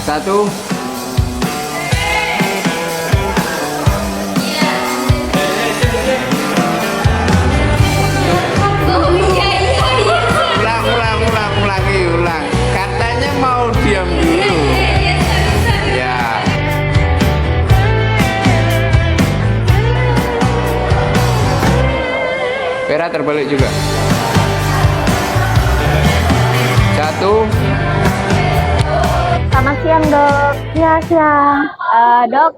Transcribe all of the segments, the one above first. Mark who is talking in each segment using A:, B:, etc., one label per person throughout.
A: Satu. Ulang. Katanya mau diam dulu. Ya. Vera terbalik juga. Satu.
B: Selamat siang, Dok.
C: Ya, siang.
B: Dok,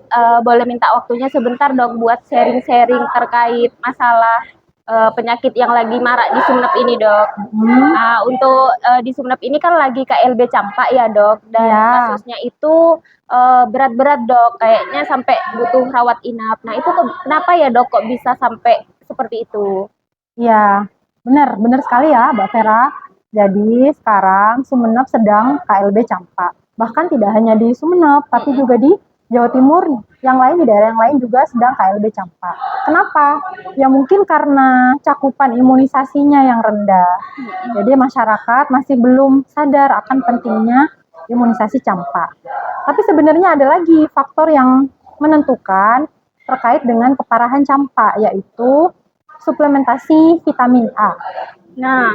B: boleh minta waktunya sebentar, Dok, buat sharing-sharing terkait masalah penyakit yang lagi marak di Sumenep ini, Dok. Nah, untuk di Sumenep ini kan lagi KLB campak ya, Dok, dan
C: Ya.
B: kasusnya itu berat-berat, Dok, kayaknya sampai butuh rawat inap. Nah, itu kenapa ya, Dok, kok bisa sampai seperti itu?
C: Ya, benar sekali ya, Mbak Vera. Jadi sekarang Sumenep sedang KLB campak. Bahkan tidak hanya di Sumenep, tapi juga di Jawa Timur, yang lain di daerah yang lain juga sedang KLB campak. Kenapa? Ya mungkin karena cakupan imunisasinya yang rendah. Jadi masyarakat masih belum sadar akan pentingnya imunisasi campak. Tapi sebenarnya ada lagi faktor yang menentukan terkait dengan keparahan campak, yaitu suplementasi vitamin A.
B: Nah,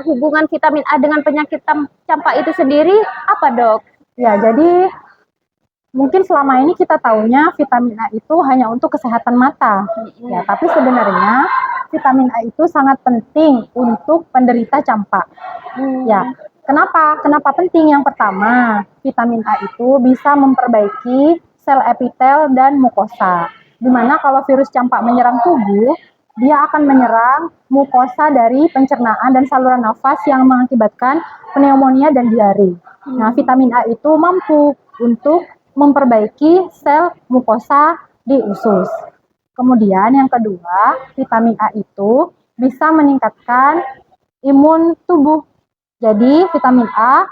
B: hubungan vitamin A dengan penyakit campak itu sendiri apa, Dok?
C: Ya, jadi mungkin selama ini kita taunya vitamin A itu hanya untuk kesehatan mata. Ya, tapi sebenarnya vitamin A itu sangat penting untuk penderita campak. Ya, kenapa? Kenapa penting? Yang pertama, vitamin A itu bisa memperbaiki sel epitel dan mukosa. Dimana kalau virus campak menyerang tubuh, dia akan menyerang mukosa dari pencernaan dan saluran nafas yang mengakibatkan pneumonia dan diare. Nah, vitamin A itu mampu untuk memperbaiki sel mukosa di usus. Kemudian yang kedua, vitamin A itu bisa meningkatkan imun tubuh. Jadi, vitamin A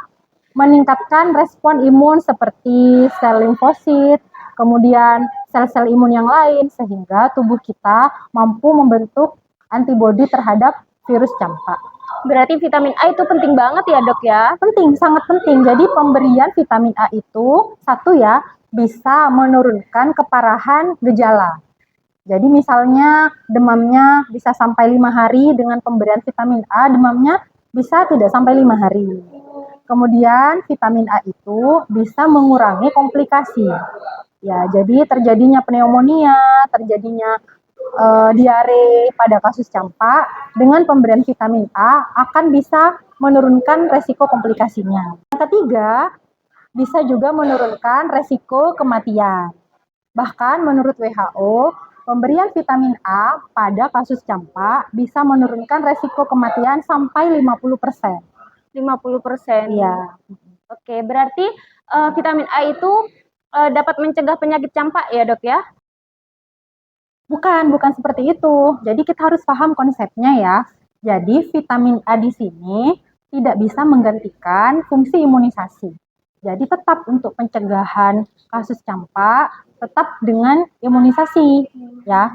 C: meningkatkan respon imun seperti sel limfosit, kemudian sel-sel imun yang lain, sehingga tubuh kita mampu membentuk antibodi terhadap virus campak.
B: Berarti vitamin A itu penting banget ya, Dok ya?
C: Penting, sangat penting. Jadi pemberian vitamin A itu satu ya, bisa menurunkan keparahan gejala. Jadi misalnya demamnya bisa sampai 5 hari, dengan pemberian vitamin A demamnya bisa tidak sampai 5 hari. Kemudian vitamin A itu bisa mengurangi komplikasi. Ya, jadi terjadinya pneumonia, terjadinya diare pada kasus campak, dengan pemberian vitamin A akan bisa menurunkan resiko komplikasinya. Yang ketiga, bisa juga menurunkan resiko kematian. Bahkan menurut WHO, pemberian vitamin A pada kasus campak bisa menurunkan resiko kematian sampai 50%.
B: 50%.
C: Iya.
B: Oke, berarti vitamin A itu dapat mencegah penyakit campak ya, Dok ya?
C: Bukan seperti itu. Jadi kita harus paham konsepnya ya. Jadi vitamin A di sini tidak bisa menggantikan fungsi imunisasi. Jadi tetap untuk pencegahan kasus campak, tetap dengan imunisasi ya.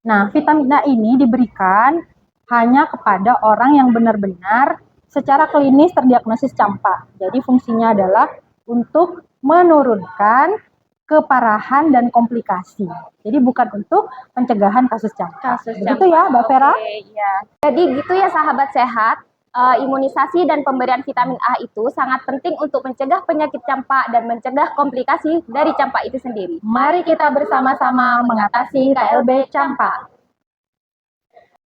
C: Nah, vitamin A ini diberikan hanya kepada orang yang benar-benar secara klinis terdiagnosis campak. Jadi fungsinya adalah untuk menurunkan keparahan dan komplikasi. Jadi bukan untuk pencegahan kasus campak. Begitu ya, Mbak Vera?
B: Iya. Jadi gitu ya, sahabat sehat. Imunisasi dan pemberian vitamin A itu sangat penting untuk mencegah penyakit campak dan mencegah komplikasi dari campak itu sendiri.
C: Mari kita bersama-sama mengatasi KLB campak.